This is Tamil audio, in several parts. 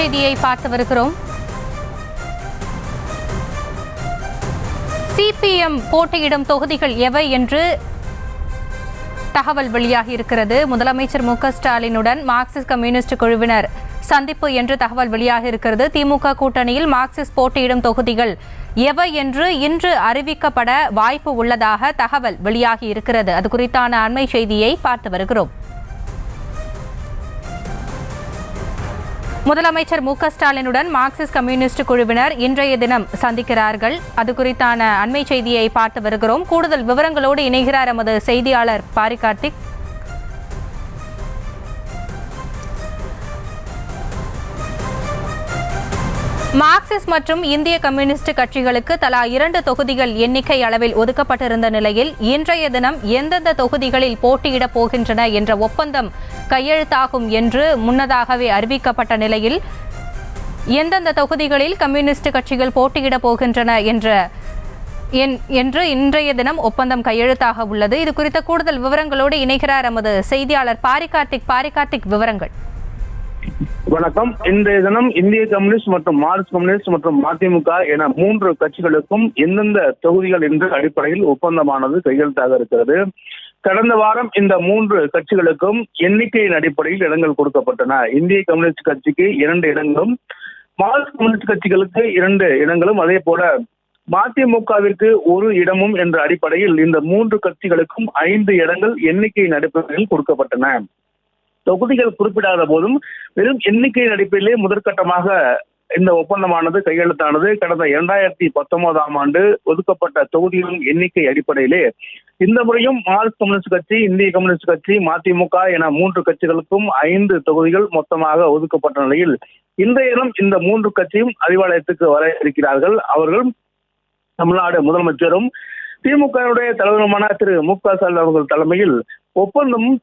செய்தியை பார்த்து வருகிறோம். சிபிஎம் போட்டியிடும் தொகுதிகள் எவை என்று தகவல் வெளியாகி இருக்கிறது. முதலமைச்சர் மு க ஸ்டாலினுடன் மார்க்சிஸ்ட் கம்யூனிஸ்ட் குழுவினர் சந்திப்பு என்று தகவல் வெளியாக இருக்கிறது. திமுக கூட்டணியில் மார்க்சிஸ்ட் போட்டியிடும் தொகுதிகள் எவை என்று இன்று அறிவிக்கப்பட வாய்ப்பு உள்ளதாக தகவல் வெளியாகி இருக்கிறது. அது குறித்தான அண்மை செய்தியை பார்த்து வருகிறோம். முதலமைச்சர் மு க ஸ்டாலினுடன் மார்க்சிஸ்ட் கம்யூனிஸ்ட் குழுவினர் இன்றைய தினம் சந்திக்கிறார்கள். அது குறித்தான அண்மை செய்தியை பார்த்து வருகிறோம். கூடுதல் விவரங்களோடு இணைகிறார் எமது செய்தியாளர் பாரி கார்த்திக். மார்க்சிஸ்ட் மற்றும் இந்திய கம்யூனிஸ்ட் கட்சிகளுக்கு தலா 2 தொகுதிகள் எண்ணிக்கை அளவில் ஒதுக்கப்பட்டிருந்த நிலையில் இன்றைய தினம் எந்தெந்த தொகுதிகளில் போட்டியிடப் போகின்றன என்ற ஒப்பந்தம் கையெழுத்தாகும் என்று முன்னதாகவே அறிவிக்கப்பட்ட நிலையில் எந்தெந்த தொகுதிகளில் கம்யூனிஸ்ட் கட்சிகள் போட்டியிடப் போகின்றன என்று இன்றைய தினம் ஒப்பந்தம் கையெழுத்தாக உள்ளது. இது குறித்த கூடுதல் விவரங்களோடு இணைகிறார் எமது செய்தியாளர் பாரி கார்த்திக். விவரங்கள். வணக்கம். இன்றைய தினம் இந்திய கம்யூனிஸ்ட் மற்றும் மார்க்சிஸ்ட் கம்யூனிஸ்ட் மற்றும் மதிமுக என 3 கட்சிகளுக்கும் எந்தெந்த தொகுதிகள் என்ற அடிப்படையில் ஒப்பந்தமானது கையெழுத்தாக இருக்கிறது. கடந்த வாரம் இந்த 3 கட்சிகளுக்கும் எண்ணிக்கையின் அடிப்படையில் இடங்கள் கொடுக்கப்பட்டன. இந்திய கம்யூனிஸ்ட் கட்சிக்கு 2 இடங்களும், மார்க்சிஸ்ட் கம்யூனிஸ்ட் கட்சிகளுக்கு 2 இடங்களும், அதே போல மதிமுகவிற்கு 1 இடமும் என்ற அடிப்படையில் இந்த 3 கட்சிகளுக்கும் 5 இடங்கள் எண்ணிக்கையின் அடிப்படையில் கொடுக்கப்பட்டன. தொகுதிகள் குறிப்பிடாத போதும் வெறும் எண்ணிக்கையின் அடிப்படையிலே முதற்கட்டமாக இந்த ஒப்பந்தமானது கையெழுத்தானது. கடந்த 2019ஆம் ஆண்டு ஒதுக்கப்பட்ட தொகுதிகளின் எண்ணிக்கை அடிப்படையிலே இந்த முறையும் மார்க்சிஸ்ட் கம்யூனிஸ்ட் கட்சி, இந்திய கம்யூனிஸ்ட் கட்சி, மதிமுக என 3 கட்சிகளுக்கும் 5 தொகுதிகள் மொத்தமாக ஒதுக்கப்பட்ட நிலையில் இன்றைய தினம் இந்த 3 கட்சியும் அறிவாலயத்துக்கு வர இருக்கிறார்கள். அவர்கள் தமிழ்நாடு முதலமைச்சரும் திமுகவுடைய தலைவருமான திரு மு க ஸ்டாலின் அவர்கள் தலைமையில்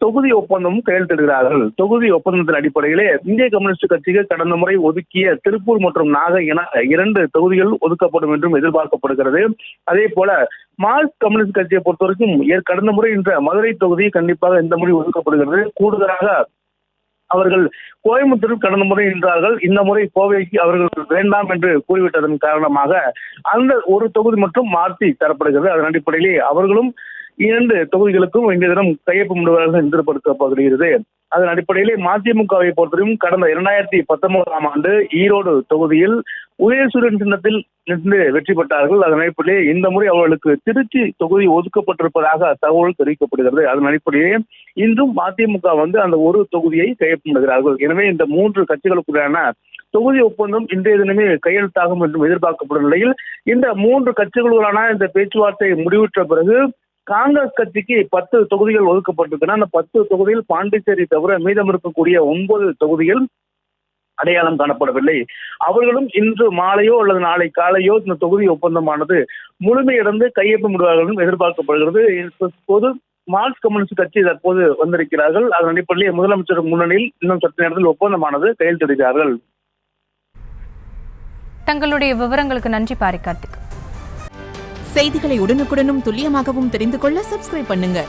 தொகுதி ஒப்பந்தமும் கையெழுத்திடுகிறார்கள். தொகுதி ஒப்பந்தத்தின் அடிப்படையிலே இந்திய கம்யூனிஸ்ட் கட்சிக்கு கடந்த முறை ஒதுக்கிய திருப்பூர் மற்றும் நாகை என 2 தொகுதிகள் ஒதுக்கப்படும் என்றும் எதிர்பார்க்கப்படுகிறது. அதே போல மார்க்சிஸ்ட் கம்யூனிஸ்ட் கட்சியை பொறுத்தவரைக்கும் கடந்த முறை என்ற மதுரை தொகுதி கண்டிப்பாக இந்த முறை ஒதுக்கப்படுகிறது. கூடுதலாக அவர்கள் கோயம்புத்தூரில் கடந்த முறை நின்றார்கள். இந்த முறை கோவைக்கு அவர்கள் வேண்டாம் என்று கூறிவிட்டதன் காரணமாக அந்த ஒரு தொகுதி மட்டும் மாற்றி தரப்படுகிறது. அதன் அடிப்படையிலே அவர்களும் 2 தொகுதிகளுக்கும் இன்றைய தினம் கையொப்பமிடுவார்கள் எதிர்பார்க்கப்படுகிறது. அதன் அடிப்படையிலே மதிமுகவை பொறுத்தவரையும் கடந்த 2019ஆம் ஆண்டு ஈரோடு தொகுதியில் உதயசூரியன் சின்னத்தில் நின்று வெற்றி பெற்றார்கள். அதன் அடிப்படையிலே இந்த முறை அவர்களுக்கு திருச்சி தொகுதி ஒதுக்கப்பட்டிருப்பதாக தகவல் தெரிவிக்கப்படுகிறது. அதன் அடிப்படையிலே இன்றும் மதிமுக அந்த ஒரு தொகுதியை கையொப்பமிடுகிறார்கள். எனவே இந்த 3 கட்சிகளுக்குள்ளான தொகுதி ஒப்பந்தம் இன்றைய தினமே கையெழுத்தாகும் என்றும் எதிர்பார்க்கப்படும் நிலையில் இந்த 3 கட்சிகளுடனான இந்த பேச்சுவார்த்தை முடிவுற்ற பிறகு காங்கிரஸ் கட்சிக்கு 10 தொகுதிகள் ஒதுக்கப்பட்டிருக்கின்றன. அந்த 10 தொகுதியில் பாண்டிச்சேரி தவிர மீதம் இருக்கக்கூடிய 9 தொகுதிகள் அடையாளம் காணப்படவில்லை. அவர்களும் இன்று மாலையோ அல்லது நாளை காலையோ இந்த தொகுதி ஒப்பந்தமானது முழுமையடைந்து கையொப்பமிடுவார்கள் எதிர்பார்க்கப்படுகிறது. இப்போது மார்க்சிஸ்ட் கம்யூனிஸ்ட் கட்சி தற்போது வந்திருக்கிறார்கள். அதன் அடிப்படையில் முதலமைச்சர் முன்னணியில் இன்னும் சற்று நேரத்தில் ஒப்பந்தமானது கையெழுத்திடுகிறார்கள். தங்களுடைய விவரங்களுக்கு நன்றி பாரி கார்த்திக். செய்திகளை உடனுக்குடனும் துல்லியமாகவும் தெரிந்து கொள்ள சப்ஸ்கிரைப் பண்ணுங்க.